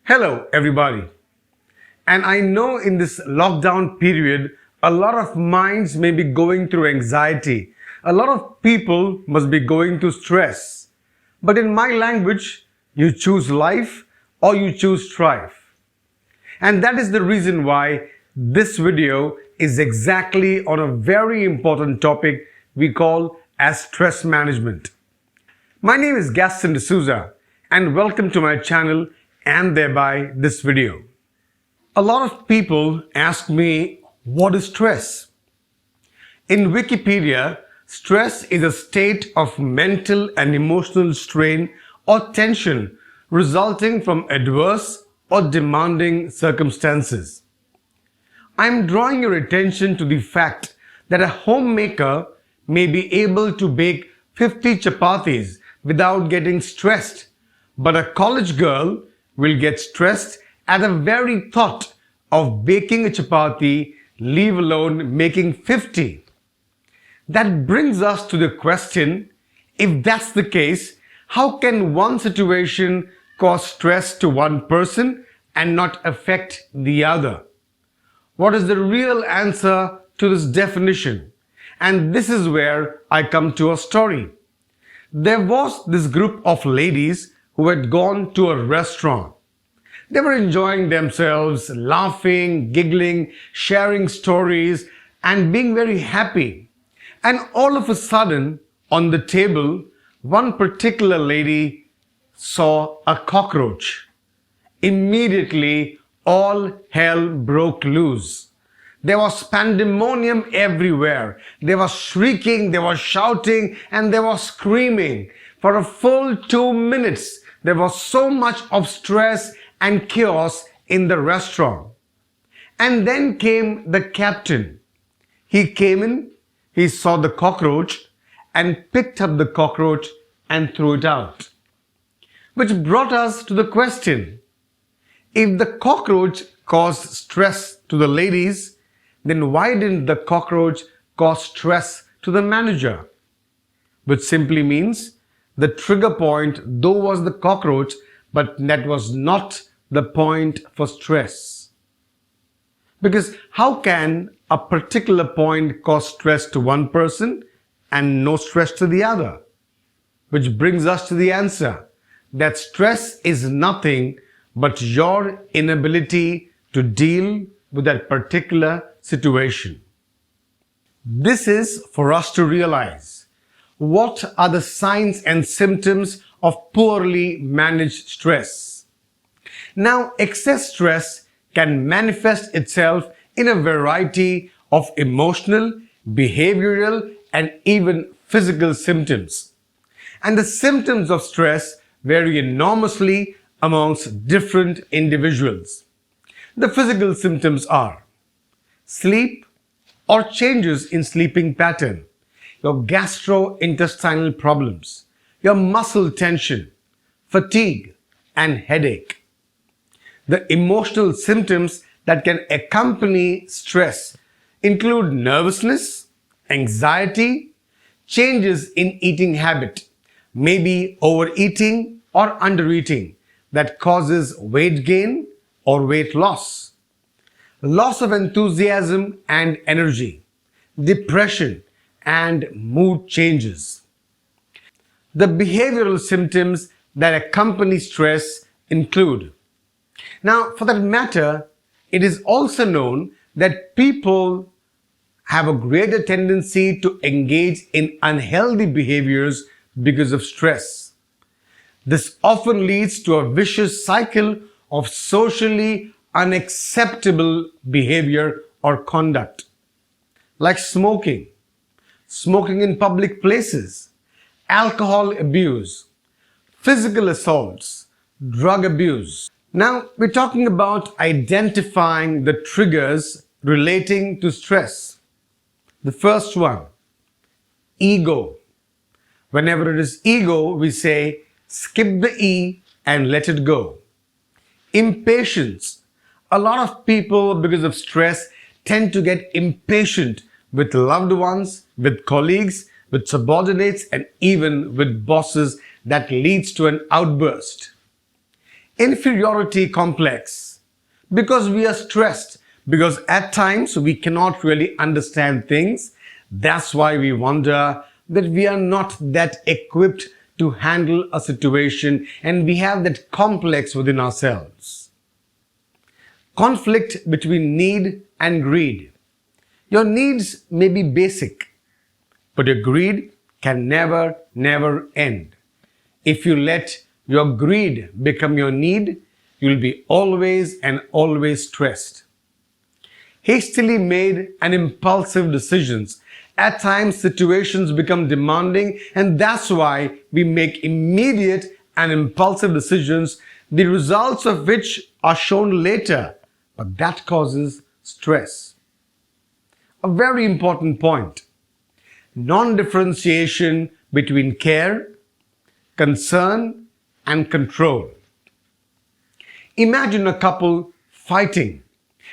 Hello, everybody. And I know in this lockdown period, a lot of minds may be going through anxiety. A lot of people must be going through stress. But in my language, you choose life or you choose strife. And that is the reason why this video is exactly on a very important topic we call as stress management. My name is Gaston D'Souza and welcome to my channel and thereby this video. A lot of people ask me, what is stress? In Wikipedia, stress is a state of mental and emotional strain or tension resulting from adverse or demanding circumstances. I am drawing your attention to the fact that a homemaker may be able to bake 50 chapatis without getting stressed, but a college girl will get stressed at the very thought of baking a chapati, leave alone making 50. That brings us to the question, if that's the case, how can one situation cause stress to one person and not affect the other? What is the real answer to this definition? And this is where I come to a story. There was this group of ladies who had gone to a restaurant. They were enjoying themselves, laughing, giggling, sharing stories, and being very happy. And all of a sudden, on the table, one particular lady saw a cockroach. Immediately, all hell broke loose. There was pandemonium everywhere. They were shrieking, they were shouting, and they were screaming. For a full 2 minutes, there was so much of stress and chaos in the restaurant. And then came the captain. He came in, he saw the cockroach and picked up the cockroach and threw it out. Which brought us to the question, if the cockroach caused stress to the ladies, then why didn't the cockroach cause stress to the manager? Which simply means the trigger point though was the cockroach, but that was not the point for stress. Because how can a particular point cause stress to one person and no stress to the other? Which brings us to the answer that stress is nothing but your inability to deal with that particular situation. This is for us to realize what are the signs and symptoms of poorly managed stress. Now, excess stress can manifest itself in a variety of emotional, behavioral, and even physical symptoms. And the symptoms of stress vary enormously amongst different individuals. The physical symptoms are sleep or changes in sleeping pattern, your gastrointestinal problems, your muscle tension, fatigue, and headache. The emotional symptoms that can accompany stress include nervousness, anxiety, changes in eating habit, maybe overeating or undereating that causes weight gain or weight loss, loss of enthusiasm and energy, depression, and mood changes. The behavioral symptoms that accompany stress include. Now, for that matter, it is also known that people have a greater tendency to engage in unhealthy behaviors because of stress. This often leads to a vicious cycle of socially unacceptable behavior or conduct, like smoking in public places, alcohol abuse, physical assaults, drug abuse. Now, we're talking about identifying the triggers relating to stress. The first one, ego. Whenever it is ego, we say, skip the E and let it go. Impatience. A lot of people, because of stress, tend to get impatient with loved ones, with colleagues, with subordinates, and even with bosses. That leads to an outburst. Inferiority complex. Because we are stressed, because at times we cannot really understand things. That's why we wonder that we are not that equipped to handle a situation, and we have that complex within ourselves. Conflict between need and greed. Your needs may be basic, but your greed can never end. If you let your greed become your need, you'll be always and always stressed. Hastily made and impulsive decisions. At times, situations become demanding, and that's why we make immediate and impulsive decisions, the results of which are shown later, but that causes stress. A very important point. Non-differentiation between care, concern, and control. Imagine a couple fighting,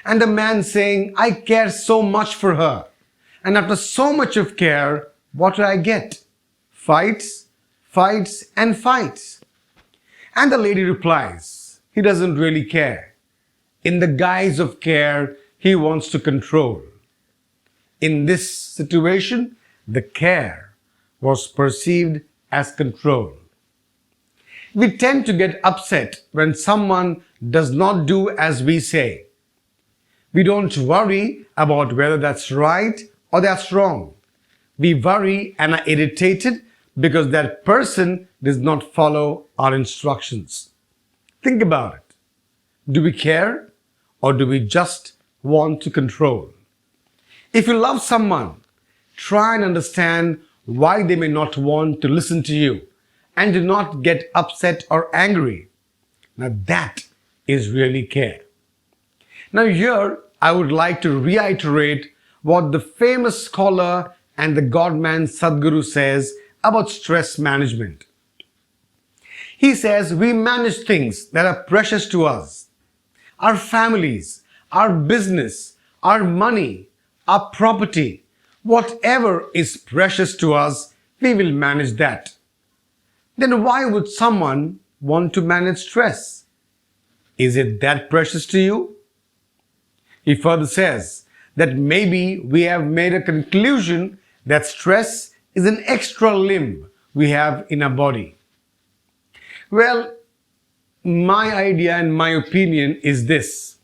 and the man saying, "I care so much for her. And after so much of care, what do I get? Fights, fights, and fights." And the lady replies, he doesn't really care. In the guise of care, he wants to control. In this situation, the care was perceived as control. We tend to get upset when someone does not do as we say. We don't worry about whether that's right or that's wrong. We worry and are irritated because that person does not follow our instructions. Think about it. Do we care or do we just want to control? If you love someone, try and understand why they may not want to listen to you and do not get upset or angry. Now that is really care. Now here I would like to reiterate what the famous scholar and the God-man Sadhguru says about stress management. He says we manage things that are precious to us. Our families, our business, our money, our property, whatever is precious to us, we will manage that. Then why would someone want to manage stress? Is it that precious to you? He further says that maybe we have made a conclusion that stress is an extra limb we have in our body. Well, my idea and my opinion is this.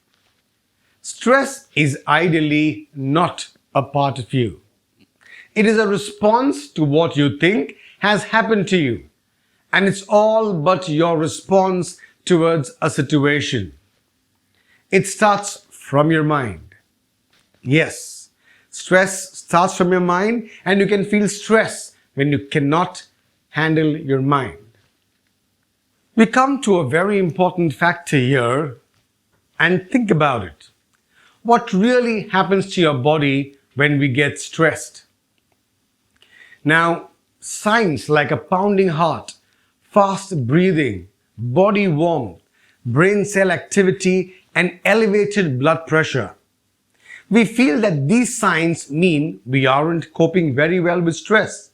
Stress is ideally not a part of you. It is a response to what you think has happened to you, and it's all but your response towards a situation. It starts from your mind. Yes, stress starts from your mind, and you can feel stress when you cannot handle your mind. We come to a very important factor here, and think about it. What really happens to your body when we get stressed? Now, signs like a pounding heart, fast breathing, body warmth, brain cell activity, and elevated blood pressure. We feel that these signs mean we aren't coping very well with stress.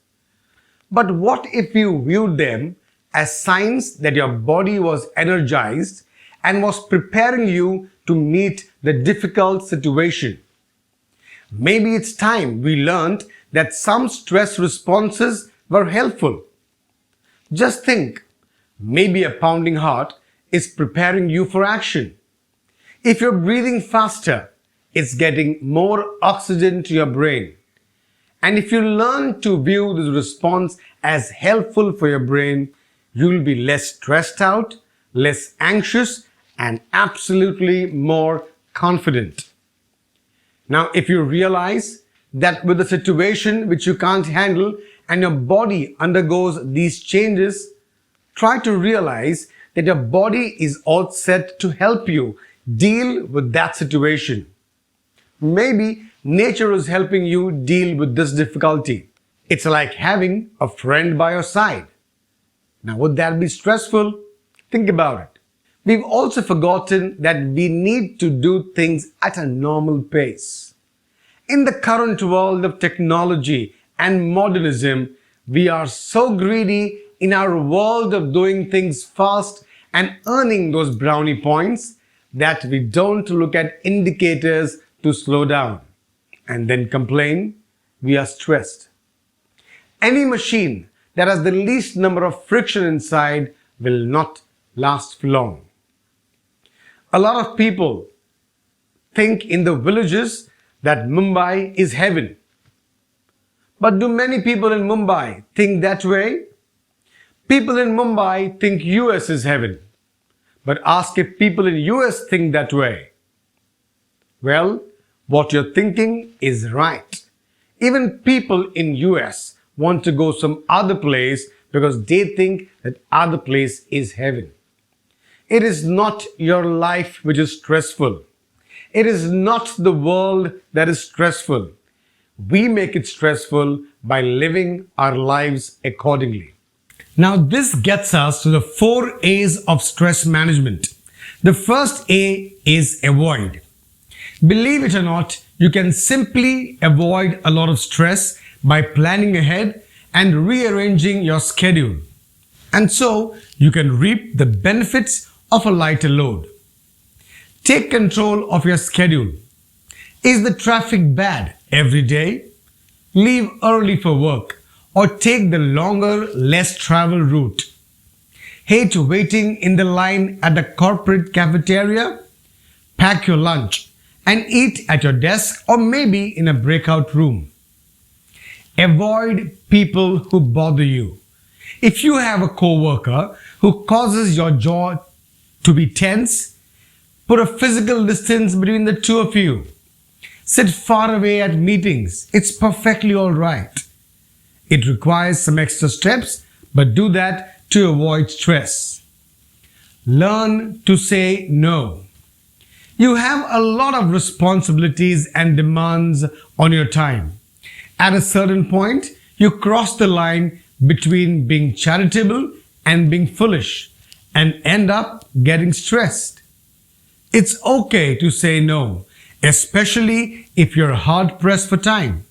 But what if you viewed them as signs that your body was energized and was preparing you to meet the difficult situation? Maybe it's time we learned that some stress responses were helpful. Just think, maybe a pounding heart is preparing you for action. If you're breathing faster, it's getting more oxygen to your brain. And if you learn to view this response as helpful for your brain, you'll be less stressed out, less anxious, and absolutely more confident. Now, if you realize that with a situation which you can't handle and your body undergoes these changes, try to realize that your body is all set to help you deal with that situation. Maybe nature is helping you deal with this difficulty. It's like having a friend by your side. Now, would that be stressful? Think about it. We've also forgotten that we need to do things at a normal pace. In the current world of technology and modernism, we are so greedy in our world of doing things fast and earning those brownie points that we don't look at indicators to slow down and then complain we are stressed. Any machine that has the least number of friction inside will not last for long. A lot of people think in the villages that Mumbai is heaven. But do many people in Mumbai think that way? People in Mumbai think US is heaven. But ask if people in US think that way. Well, what you're thinking is right. Even people in US want to go some other place because they think that other place is heaven. It is not your life which is stressful. It is not the world that is stressful. We make it stressful by living our lives accordingly. Now this gets us to the 4 A's of stress management. The first A is avoid. Believe it or not, you can simply avoid a lot of stress by planning ahead and rearranging your schedule. And so you can reap the benefits of a lighter load. Take control of your schedule. Is the traffic bad every day? Leave early for work or take the longer, less traveled route. Hate waiting in the line at the corporate cafeteria? Pack your lunch and eat at your desk or maybe in a breakout room. Avoid people who bother you. If you have a coworker who causes your jaw to be tense, put a physical distance between the two of you. Sit far away at meetings. It's perfectly all right. It requires some extra steps, but do that to avoid stress. Learn to say no. You have a lot of responsibilities and demands on your time. At a certain point, you cross the line between being charitable and being foolish and end up getting stressed. It's okay to say no, especially if you're hard pressed for time,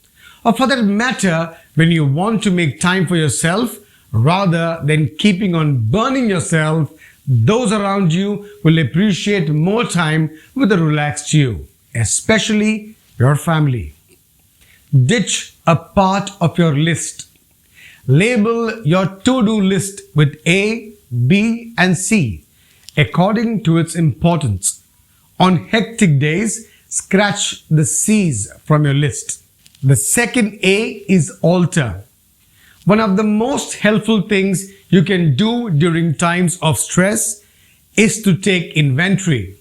or for that matter, when you want to make time for yourself rather than keeping on burning yourself. Those around you will appreciate more time with a relaxed you, especially your family. Ditch a part of your list. Label your to-do list with A, B, and C according to its importance. On hectic days, scratch the C's from your list. The second A is alter. One of the most helpful things you can do during times of stress is to take inventory.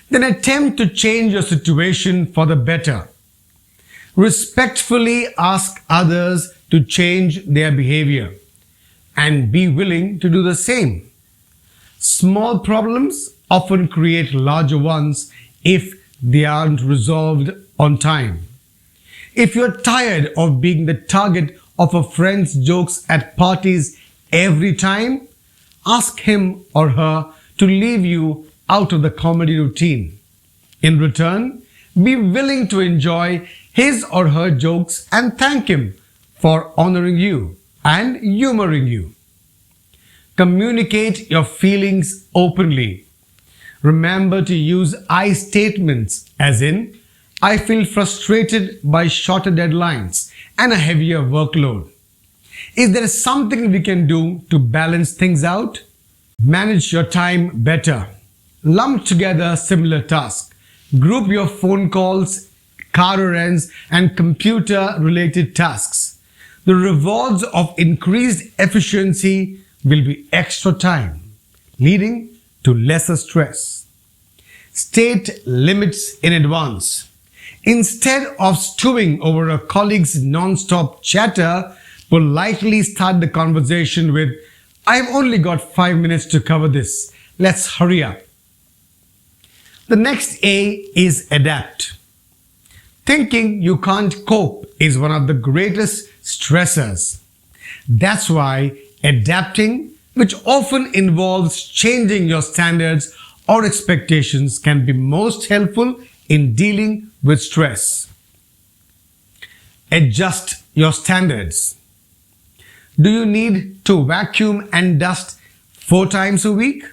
Then attempt to change your situation for the better. Respectfully ask others to change their behavior and be willing to do the same. Small problems often create larger ones if they aren't resolved on time. If you're tired of being the target of a friend's jokes at parties every time, ask him or her to leave you out of the comedy routine. In return, be willing to enjoy his or her jokes and thank him for honoring you and humoring you. Communicate your feelings openly. Remember to use I statements as in, I feel frustrated by shorter deadlines and a heavier workload. Is there something we can do to balance things out? Manage your time better. Lump together similar tasks. Group your phone calls, car errands, and computer-related tasks. The rewards of increased efficiency will be extra time, leading to lesser stress. State limits in advance. Instead of stewing over a colleague's non-stop chatter, politely start the conversation with, I've only got 5 minutes to cover this. Let's hurry up. The next A is adapt. Thinking you can't cope is one of the greatest stressors. That's why adapting, which often involves changing your standards or expectations, can be most helpful in dealing with stress. Adjust your standards. Do you need to vacuum and dust 4 times a week?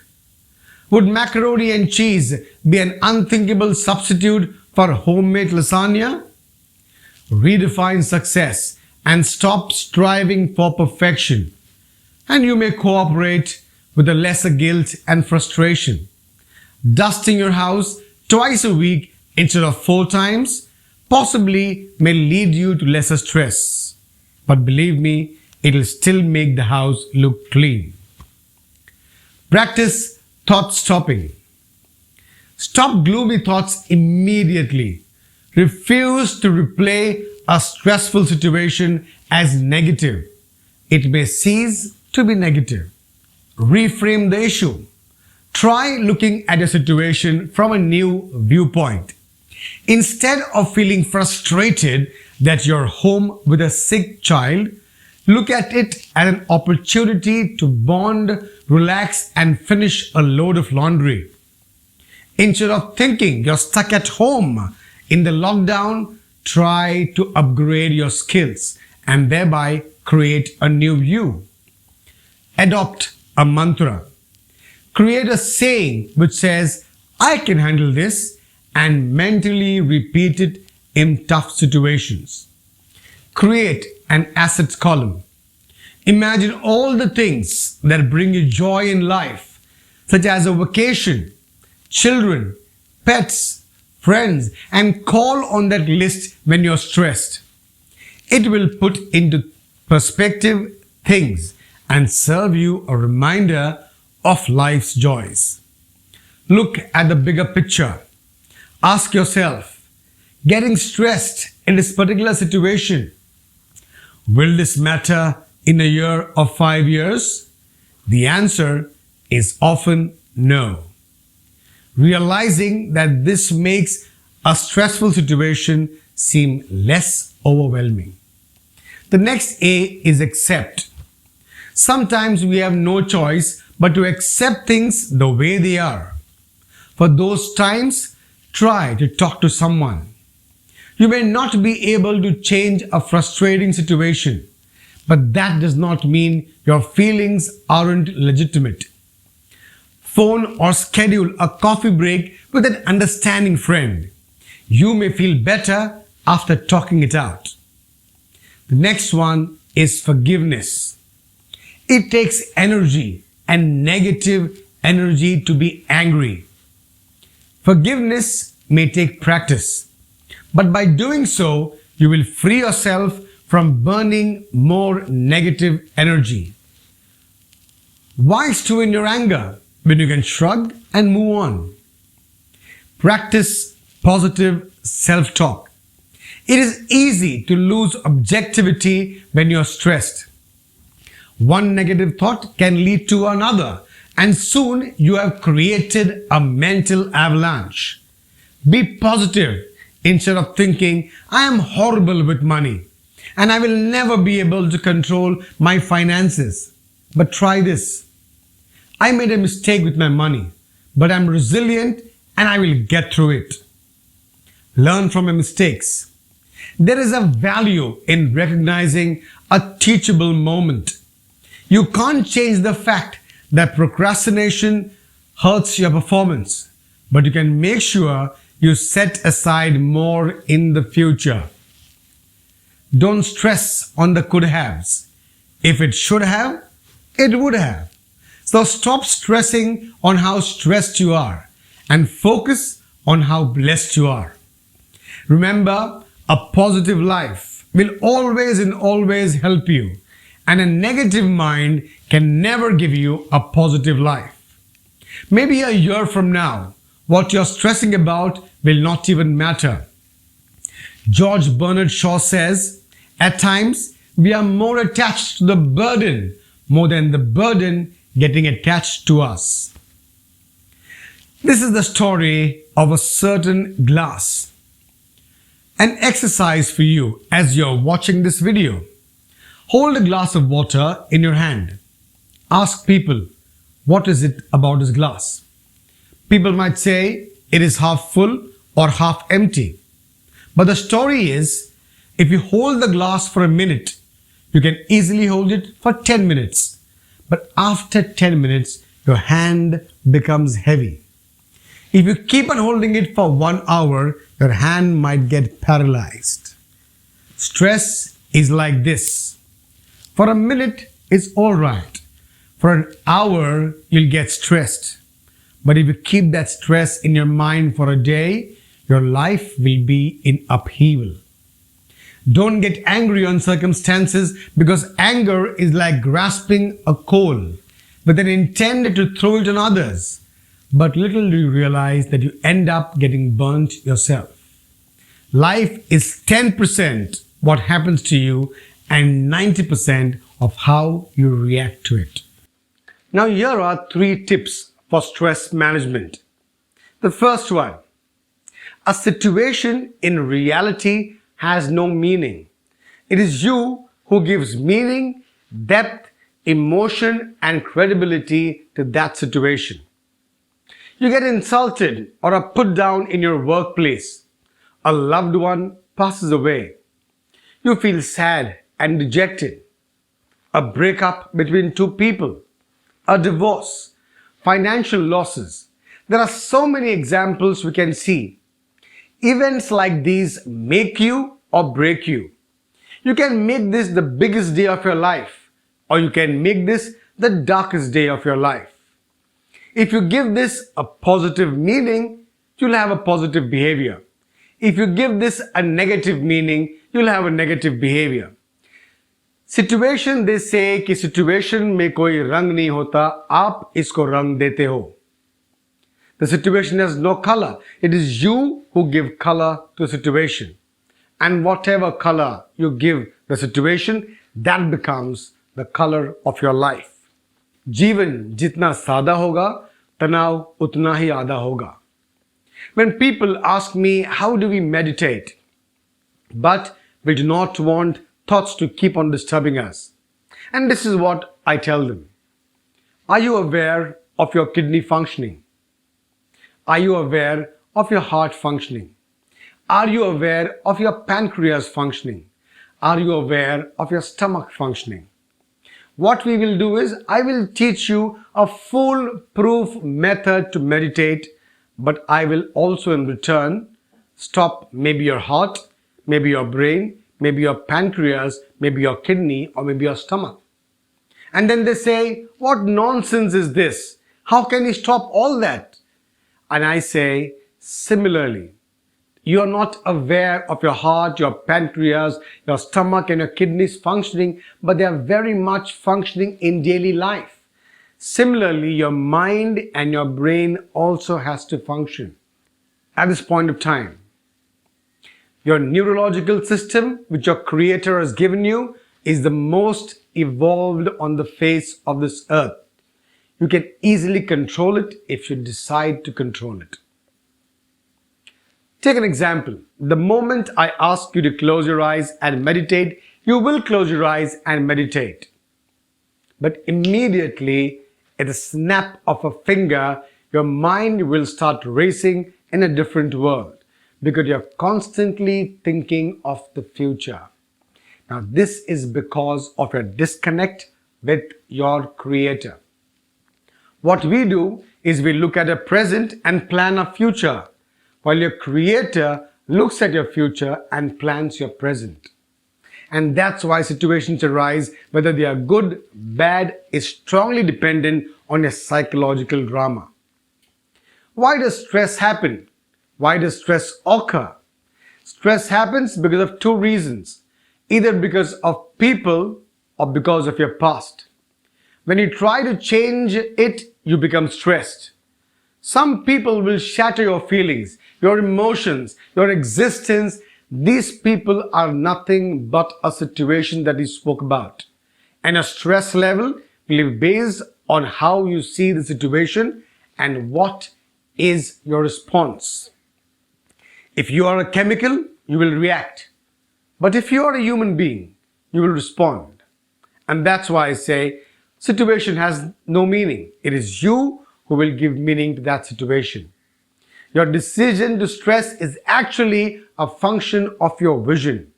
Would macaroni and cheese be an unthinkable substitute for homemade lasagna? Redefine success and stop striving for perfection, and you may cooperate with a lesser guilt and frustration. Dusting your house twice a week instead of 4 times possibly may lead you to lesser stress. But believe me, it will still make the house look clean. Practice thought stopping. Stop gloomy thoughts immediately. Refuse to replay a stressful situation as negative. It may cease to be negative. Reframe the issue. Try looking at a situation from a new viewpoint. Instead of feeling frustrated that you're home with a sick child, look at it as an opportunity to bond, relax, and finish a load of laundry. Instead of thinking you're stuck at home in the lockdown, try to upgrade your skills and thereby create a new you. Adopt a mantra. Create a saying which says, "I can handle this," and mentally repeat it in tough situations. Create an assets column. Imagine all the things that bring you joy in life, such as a vacation, children, pets, friends, and call on that list when you're stressed. It will put into perspective things and serve you a reminder of life's joys. Look at the bigger picture. Ask yourself, getting stressed in this particular situation, will this matter in a year or 5 years? The answer is often no. Realizing that this makes a stressful situation seem less overwhelming. The next A is accept. Sometimes we have no choice but to accept things the way they are. For those times, try to talk to someone. You may not be able to change a frustrating situation, but that does not mean your feelings aren't legitimate. Phone or schedule a coffee break with an understanding friend. You may feel better after talking it out. The next one is forgiveness. It takes energy and negative energy to be angry. Forgiveness may take practice, but by doing so, you will free yourself from burning more negative energy. Why stew in your anger when you can shrug and move on? Practice positive self-talk. It is easy to lose objectivity when you're stressed. One negative thought can lead to another, and soon you have created a mental avalanche. Be positive instead of thinking, "I am horrible with money and I will never be able to control my finances." But try this. "I made a mistake with my money, but I'm resilient and I will get through it." Learn from your mistakes. There is a value in recognizing a teachable moment. You can't change the fact that procrastination hurts your performance, but you can make sure you set aside more in the future. Don't stress on the could haves. If it should have, it would have. So stop stressing on how stressed you are and focus on how blessed you are. Remember, a positive life will always and always help you, and a negative mind can never give you a positive life. Maybe a year from now, what you're stressing about will not even matter. George Bernard Shaw says, "At times, we are more attached to the burden more than the burden getting attached to us." This is the story of a certain glass. An exercise for you as you're watching this video. Hold a glass of water in your hand. Ask people, what is it about this glass? People might say it is half full or half empty. But the story is, if you hold the glass for a minute, you can easily hold it for 10 minutes. But after 10 minutes, your hand becomes heavy. If you keep on holding it for 1 hour, your hand might get paralyzed. Stress is like this. For a minute, it's all right. For an hour, you'll get stressed. But if you keep that stress in your mind for a day, your life will be in upheaval. Don't get angry on circumstances because anger is like grasping a coal with an intent to throw it on others. But little do you realize that you end up getting burnt yourself. Life is 10% what happens to you and 90% of how you react to it. Now here are 3 tips for stress management. The first one, a situation in reality has no meaning. It is you who gives meaning, depth, emotion and credibility to that situation. You get insulted or are put down in your workplace. A loved one passes away. You feel sad and dejected. A breakup between 2 people. A divorce. Financial losses. There are so many examples we can see. Events like these make you or break you. You can make this the biggest day of your life, or you can make this the darkest day of your life. If you give this a positive meaning, you'll have a positive behavior. If you give this a negative meaning, you'll have a negative behavior. Situation, they say कि situation में कोई रंग नहीं होता, आप इसको रंग देते हो. The situation has no color. It is you who give color to the situation. And whatever color you give the situation, that becomes the color of your life. जीवन जितना सादा होगा, तनाव उतना ही आधा होगा. When people ask me, how do we meditate? But we do not want thoughts to keep on disturbing us. And this is what I tell them. Are you aware of your kidney functioning? Are you aware of your heart functioning? Are you aware of your pancreas functioning? Are you aware of your stomach functioning? What we will do is, I will teach you a foolproof method to meditate, but I will also in return stop maybe your heart, maybe your brain, maybe your pancreas, maybe your kidney, or maybe your stomach. And then they say, what nonsense is this? How can you stop all that? And I say, similarly, you are not aware of your heart, your pancreas, your stomach and your kidneys functioning, but they are very much functioning in daily life. Similarly, your mind and your brain also has to function at this point of time. Your neurological system, which your creator has given you, is the most evolved on the face of this earth. You can easily control it if you decide to control it. Take an example. The moment I ask you to close your eyes and meditate, you will close your eyes and meditate. But immediately, at the snap of a finger, your mind will start racing in a different world because you're constantly thinking of the future. Now, this is because of your disconnect with your creator. What we do is we look at a present and plan a future, while your creator looks at your future and plans your present. And that's why situations arise, whether they are good, bad, is strongly dependent on your psychological drama. Why does stress happen? Why does stress occur? Stress happens because of 2 reasons, either because of people or because of your past. When you try to change it, you become stressed. Some people will shatter your feelings, your emotions, your existence. These people are nothing but a situation that you spoke about. And a stress level will be based on how you see the situation and what is your response. If you are a chemical, you will react. But if you are a human being, you will respond. And that's why I say, situation has no meaning. It is you who will give meaning to that situation. Your decision to stress is actually a function of your vision.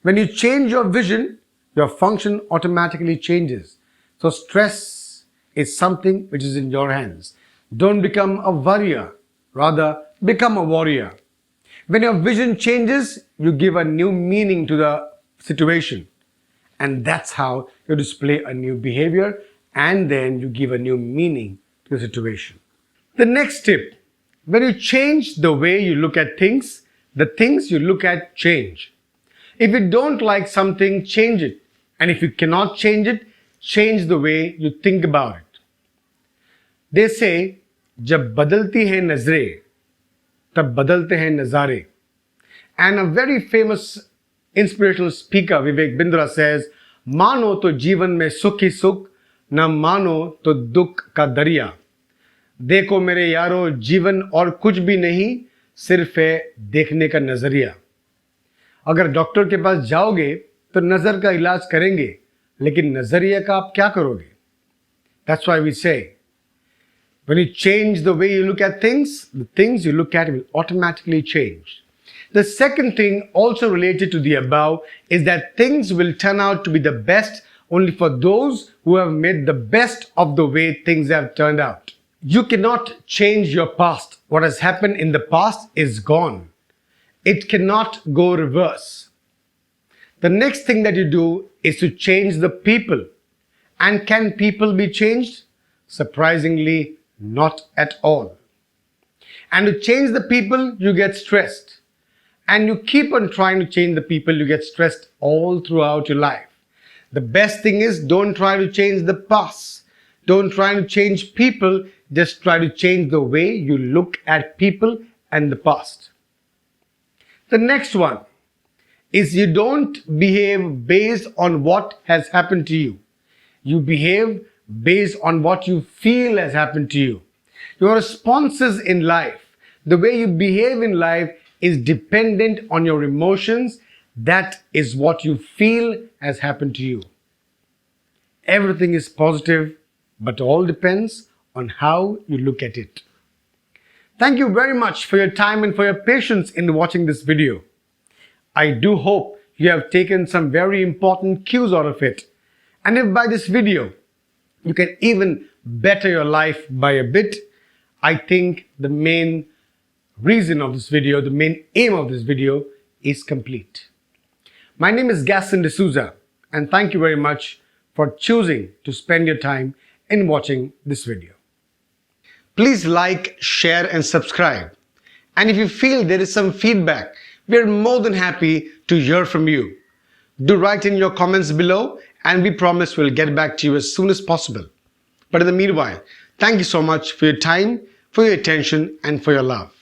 When you change your vision, your function automatically changes. So stress is something which is in your hands. Don't become a worrier, rather become a warrior. When your vision changes, you give a new meaning to the situation. And that's how you display a new behavior, and then you give a new meaning to the situation. The next tip, when you change the way you look at things, the things you look at change. If you don't like something, change it. And if you cannot change it, change the way you think about it. They say, जब बदलती हैं नजरें, तब बदलते हैं नज़ारे. And a very famous inspirational speaker, Vivek Bindra, says, मानो तो जीवन में सुख ही सुख, न मानो तो दुख का दरिया. देखो मेरे यारो, जीवन और कुछ भी नहीं, सिर्फ है देखने का नजरिया. अगर डॉक्टर के पास जाओगे तो नजर का इलाज करेंगे, लेकिन नजरिया का आप क्या करोगे? That's why we say, when you change the way you look at things, the things you look at will automatically change. The second thing, also related to the above, is that things will turn out to be the best only for those who have made the best of the way things have turned out. You cannot change your past. What has happened in the past is gone. It cannot go reverse. The next thing that you do is to change the people. And can people be changed? Surprisingly, not at all. And to change the people, you get stressed. And you keep on trying to change the people, you get stressed all throughout your life. The best thing is, don't try to change the past. Don't try to change people, just try to change the way you look at people and the past. The next one is, you don't behave based on what has happened to you. You behave based on what you feel has happened to you. Your responses in life, the way you behave in life, is dependent on your emotions. That is what you feel has happened to you. Everything is positive, but all depends on how you look at it. Thank you very much for your time and for your patience in watching this video. I do hope you have taken some very important cues out of it. And if by this video you can even better your life by a bit, I think the main reason of this video, the main aim of this video is complete. My name is Gaston D'Souza, and thank you very much for choosing to spend your time in watching this video. Please like, share and subscribe. And if you feel there is some feedback, we are more than happy to hear from you. Do write in your comments below, and we promise we'll get back to you as soon as possible. But in the meanwhile, thank you so much for your time, for your attention and for your love.